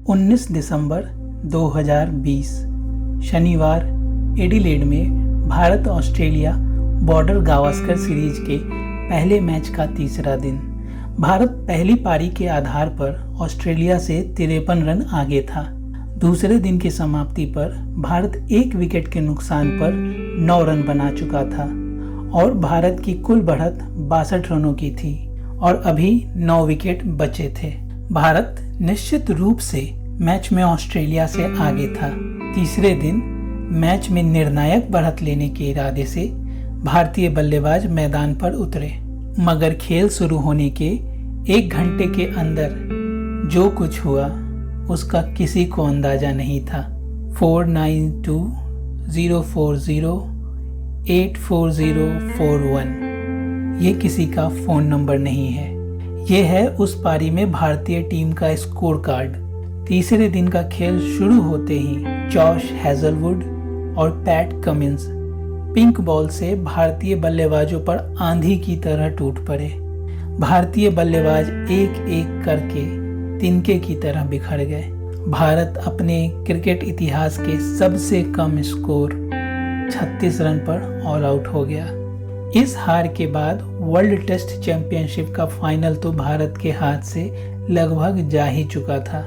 19 दिसंबर 2020 शनिवार एडिलेड में Bharat Australia border Gavaskar series के पहले मैच का तीसरा दिन। भारत पहली पारी के आधार पर ऑस्ट्रेलिया से 53 रन आगे था। दूसरे दिन की समाप्ति पर भारत 1 विकेट के नुकसान पर 9 रन बना चुका था और भारत की कुल बढ़त 62 रनों की थी और अभी 9 विकेट बचे थे। भारत निश्चित रूप से मैच में ऑस्ट्रेलिया से आगे था। तीसरे दिन मैच में निर्णायक बढ़त लेने के इरादे से भारतीय बल्लेबाज मैदान पर उतरे, मगर खेल शुरू होने के 1 घंटे के अंदर जो कुछ हुआ उसका किसी को अंदाजा नहीं था। 4920408441 ये किसी का फोन नंबर नहीं है, ये है उस पारी में भारतीय टीम का स्कोर कार्ड। तीसरे दिन का खेल शुरू होते ही जॉश हेजलवुड और पैट कमिंस पिंक बॉल से भारतीय बल्लेबाजों पर आंधी की तरह टूट पड़े। भारतीय बल्लेबाज एक एक करके तिनके की तरह बिखर गए। भारत अपने क्रिकेट इतिहास के सबसे कम स्कोर 36 रन पर ऑल आउट हो गया। इस हार के बाद वर्ल्ड टेस्ट चैंपियनशिप का फाइनल तो भारत के हाथ से लगभग जा ही चुका था,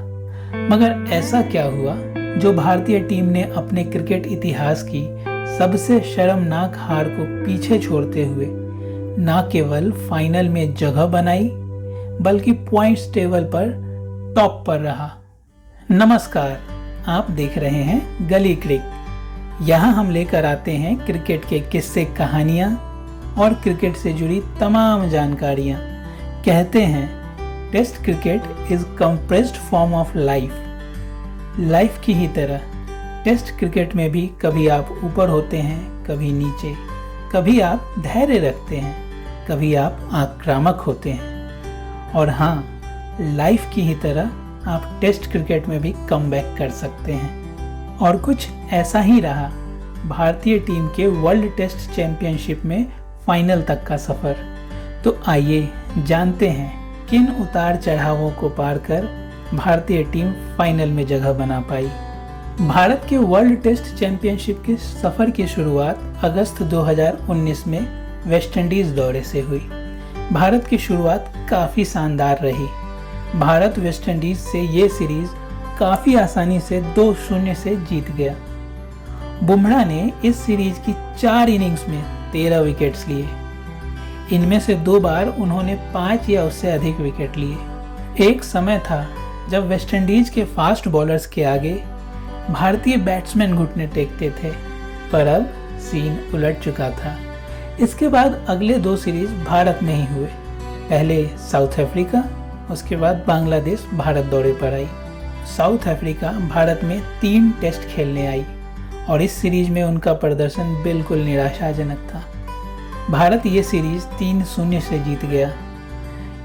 मगर ऐसा क्या हुआ जो भारतीय टीम ने अपने क्रिकेट इतिहास की सबसे शर्मनाक हार को पीछे छोड़ते हुए न केवल फाइनल में जगह बनाई बल्कि पॉइंट्स टेबल पर टॉप पर रहा। नमस्कार, आप देख रहे हैं गली क्रिक। यहाँ हम लेकर आते हैं क्रिकेट के किस्से, कहानियाँ और क्रिकेट से जुड़ी तमाम जानकारियाँ। कहते हैं test cricket is compressed form of life की ही तरह टेस्ट क्रिकेट में भी कभी आप ऊपर होते हैं, कभी नीचे, कभी आप धैर्य रखते हैं, कभी आप आक्रामक होते हैं, और हाँ, लाइफ की ही तरह आप टेस्ट क्रिकेट में भी कमबैक कर सकते हैं। और कुछ ऐसा ही रहा भारतीय टीम के वर्ल्ड टेस्ट चैंपियनशिप में फाइनल तक का सफर। तो आइए जानते हैं किन उतार चढ़ावों को पार कर भारतीय टीम फाइनल में जगह बना पाई। भारत के वर्ल्ड टेस्ट चैंपियनशिप के सफर की शुरुआत अगस्त 2019 में वेस्टइंडीज दौरे से हुई। भारत की शुरुआत काफी शानदार रही। भारत वेस्टइंडीज से ये सीरीज काफी आसानी से 2-0 से जीत गया। बुमराह ने इस सीरीज की 4 इनिंग्स में 13 विकेट्स लिए। इनमें से 2 बार उन्होंने 5 या उससे अधिक विकेट लिए। एक समय था जब वेस्टइंडीज के फास्ट बॉलर्स के आगे भारतीय बैट्समैन घुटने टेकते थे, पर अब सीन उलट चुका था। इसके बाद अगले 2 सीरीज भारत में ही हुए। पहले साउथ अफ्रीका, उसके बाद बांग्लादेश भारत दौरे पर आई। साउथ अफ्रीका भारत में 3 टेस्ट खेलने आई और इस सीरीज में उनका प्रदर्शन बिल्कुल निराशाजनक था। भारत ये सीरीज 3-0 से जीत गया।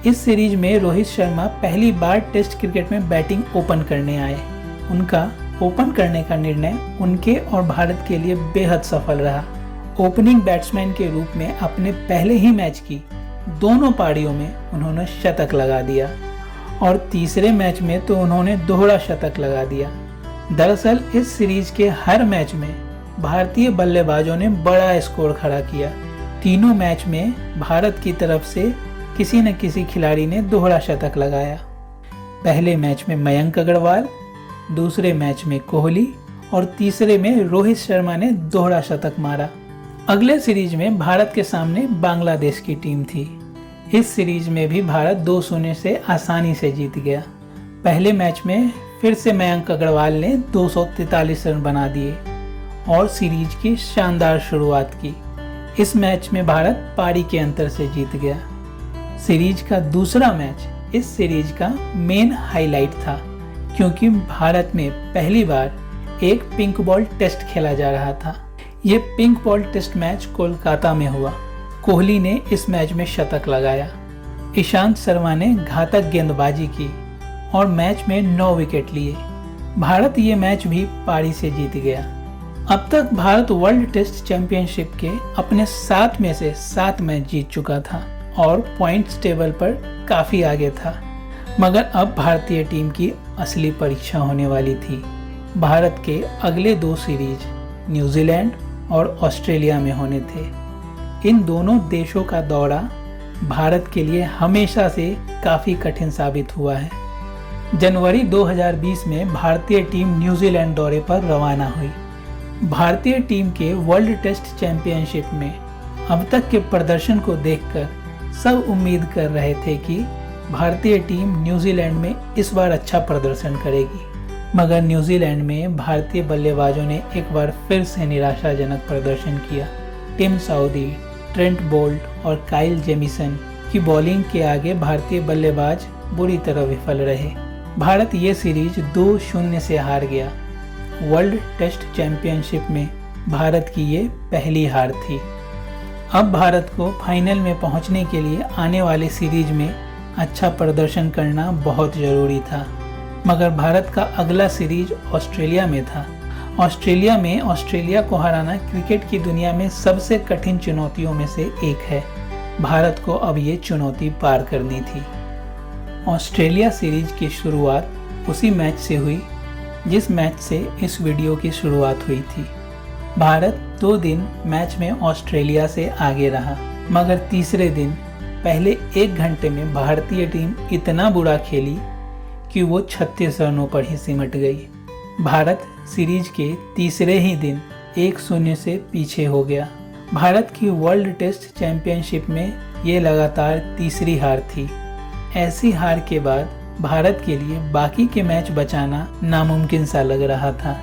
इस सीरीज में रोहित शर्मा पहली बार टेस्ट क्रिकेट में बैटिंग ओपन करने आए। उनका ओपन करने का निर्णय उनके और भारत के लिए बेहद सफल रहा। ओपनिंग बैट्समैन के रूप में अपने पहले ही मैच की दोनों पारियों में उन्होंने शतक लगा दिया और तीसरे मैच में तो उन्होंने दोहरा शतक लगा दिया। दरअसल इस सीरीज के हर मैच में भारतीय बल्लेबाजों ने बड़ा स्कोर खड़ा किया। तीनों मैच में भारत की तरफ से किसी न किसी खिलाड़ी ने दोहरा शतक लगाया। पहले मैच में मयंक अग्रवाल, दूसरे मैच में कोहली और तीसरे में रोहित शर्मा ने दोहरा शतक मारा। अगले सीरीज में भारत के सामने बांग्लादेश की टीम थी। इस सीरीज में भी भारत 2-0 से आसानी से जीत गया। पहले मैच में फिर से मयंक अग्रवाल ने 243 रन बना दिए और सीरीज की शानदार शुरुआत की। इस मैच में भारत पारी के अंतर से जीत गया। सीरीज का दूसरा मैच इस सीरीज का मेन हाईलाइट था, क्योंकि भारत में पहली बार एक पिंक बॉल टेस्ट खेला जा रहा था। ये pink ball test match Kolkata में हुआ। कोहली ने इस मैच में शतक लगाया। ईशांत शर्मा ने घातक गेंदबाजी की और मैच में 9 विकेट लिए। भारत ये मैच भी पारी से जीत गया। अब तक भारत वर्ल्ड टेस्ट चैंपियनशिप के अपने 7 में से 7 मैच जीत चुका था और पॉइंट्स टेबल पर काफी आगे था। मगर अब भारतीय टीम की असली परीक्षा होने वाली थी। भारत के अगले 2 सीरीज न्यूजीलैंड और ऑस्ट्रेलिया में होने थे। इन दोनों देशों का दौरा भारत के लिए हमेशा से काफ़ी कठिन साबित हुआ है। जनवरी 2020 में भारतीय टीम न्यूजीलैंड दौरे पर रवाना हुई। भारतीय टीम के वर्ल्ड टेस्ट चैंपियनशिप में अब तक के प्रदर्शन को देखकर सब उम्मीद कर रहे थे कि भारतीय टीम न्यूजीलैंड में इस बार अच्छा प्रदर्शन करेगी, मगर न्यूजीलैंड में भारतीय बल्लेबाजों ने एक बार फिर से निराशाजनक प्रदर्शन किया। टिम साउदी, ट्रेंट बोल्ट और काइल जेमिसन की बॉलिंग के आगे भारतीय बल्लेबाज बुरी तरह विफल रहे। भारत ये सीरीज 2-0 से हार गया। वर्ल्ड टेस्ट चैंपियनशिप में भारत की ये पहली हार थी। अब भारत को फाइनल में पहुंचने के लिए आने वाले सीरीज में अच्छा प्रदर्शन करना बहुत ज़रूरी था, मगर भारत का अगला सीरीज ऑस्ट्रेलिया में था। ऑस्ट्रेलिया में ऑस्ट्रेलिया को हराना क्रिकेट की दुनिया में सबसे कठिन चुनौतियों में से एक है। भारत को अब ये चुनौती पार करनी थी। ऑस्ट्रेलिया सीरीज की शुरुआत उसी मैच से हुई जिस मैच से इस वीडियो की शुरुआत हुई थी। भारत 2 दिन मैच में ऑस्ट्रेलिया से आगे रहा, मगर तीसरे दिन पहले 1 घंटे में भारतीय टीम इतना बुरा खेली कि वो 36 रनों पर ही सिमट गई। भारत सीरीज के तीसरे ही दिन 1-0 से पीछे हो गया। भारत की वर्ल्ड टेस्ट चैंपियनशिप में ये लगातार तीसरी हार थी। ऐसी हार के बाद भारत के लिए बाकी के मैच बचाना नामुमकिन सा लग रहा था।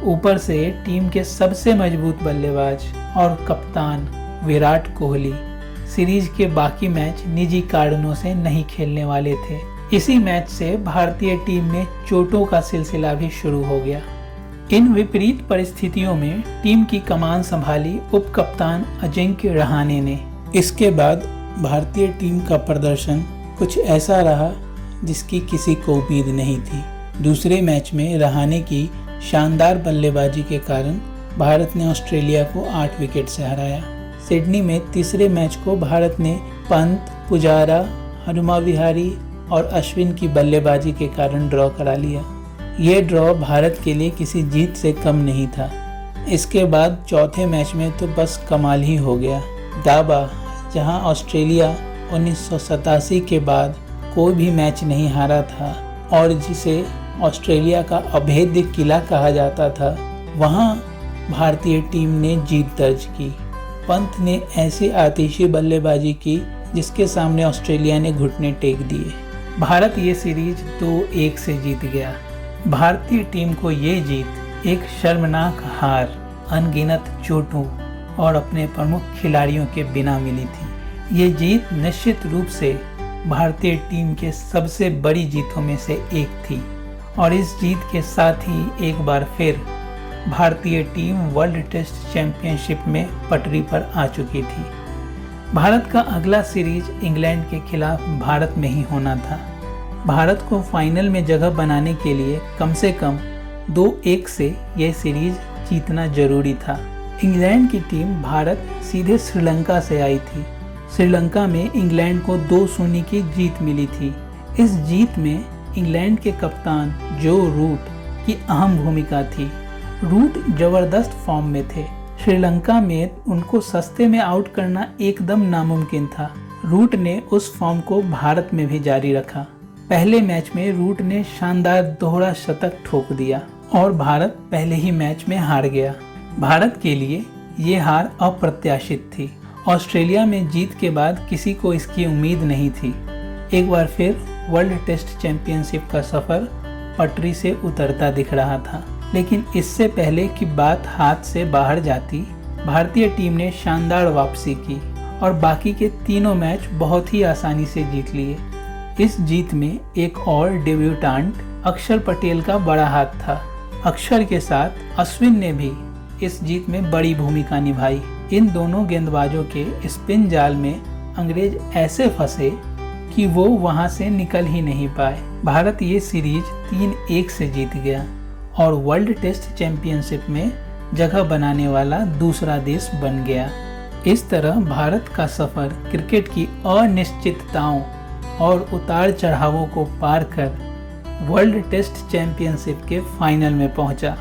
ऊपर से टीम के सबसे मजबूत बल्लेबाज और कप्तान विराट कोहली सीरीज के बाकी मैच निजी कारणों से नहीं खेलने वाले थे। इसी मैच से भारतीय टीम में चोटों का सिलसिला भी शुरू हो गया। इन विपरीत परिस्थितियों में टीम की कमान संभाली उप कप्तान अजिंक्य रहाणे ने। इसके बाद भारतीय टीम का प्रदर्शन कुछ ऐसा रहा जिसकी किसी को उम्मीद नहीं थी। दूसरे मैच में रहाणे की शानदार बल्लेबाजी के कारण भारत ने ऑस्ट्रेलिया को 8 विकेट से हराया। सिडनी में तीसरे मैच को भारत ने पंत, पुजारा, हनुमा विहारी और अश्विन की बल्लेबाजी के कारण ड्रॉ करा लिया। ये ड्रॉ भारत के लिए किसी जीत से कम नहीं था। इसके बाद चौथे मैच में तो बस कमाल ही हो गया। दाबा, जहां ऑस्ट्रेलिया 1987 के बाद कोई भी मैच नहीं हारा था और जिसे ऑस्ट्रेलिया का अभेद्य किला कहा जाता था, वहां भारतीय टीम ने जीत दर्ज की। पंत ने ऐसी आतिशी बल्लेबाजी की जिसके सामने ऑस्ट्रेलिया ने घुटने टेक दिए। भारत ये सीरीज 2-1 से जीत गया। भारतीय टीम को ये जीत एक शर्मनाक हार, अनगिनत चोटों और अपने प्रमुख खिलाड़ियों के बिना मिली थी। ये जीत निश्चित रूप से भारतीय टीम के सबसे बड़ी जीतों में से एक थी और इस जीत के साथ ही एक बार फिर भारतीय टीम वर्ल्ड टेस्ट चैंपियनशिप में पटरी पर आ चुकी थी। भारत का अगला सीरीज इंग्लैंड के खिलाफ भारत में ही होना था। भारत को फाइनल में जगह बनाने के लिए कम से कम 2-1 से यह सीरीज जीतना जरूरी था। इंग्लैंड की टीम भारत सीधे श्रीलंका से आई थी। श्रीलंका में इंग्लैंड को 2-0 की जीत मिली थी। इस जीत में इंग्लैंड के कप्तान जो रूट की अहम भूमिका थी। रूट जबरदस्त फॉर्म में थे। श्रीलंका में उनको सस्ते में आउट करना एकदम नामुमकिन था। रूट ने उस फॉर्म को भारत में भी जारी रखा। पहले मैच में रूट ने शानदार दोहरा शतक ठोक दिया और भारत पहले ही मैच में हार गया। भारत के लिए ये हार अप्रत्याशित थी। ऑस्ट्रेलिया में जीत के बाद किसी को इसकी उम्मीद नहीं थी। एक बार फिर वर्ल्ड टेस्ट चैंपियनशिप का सफर पटरी से उतरता दिख रहा था। लेकिन इससे पहले कि बात हाथ से बाहर जाती, भारतीय टीम ने शानदार वापसी की और बाकी के तीनों मैच बहुत ही आसानी से जीत लिए। इस जीत में एक और डेब्यूटेंट अक्षर पटेल का बड़ा हाथ था। अक्षर के साथ अश्विन ने भी इस जीत में बड़ी भूमिका निभाई। इन दोनों गेंदबाजों के स्पिन जाल में अंग्रेज ऐसे फंसे कि वो वहां से निकल ही नहीं पाए। भारत ये सीरीज 3-1 से जीत गया और वर्ल्ड टेस्ट चैंपियनशिप में जगह बनाने वाला दूसरा देश बन गया। इस तरह भारत का सफर क्रिकेट की अनिश्चितताओं और उतार चढ़ावों को पार कर वर्ल्ड टेस्ट चैंपियनशिप के फाइनल में पहुंचा।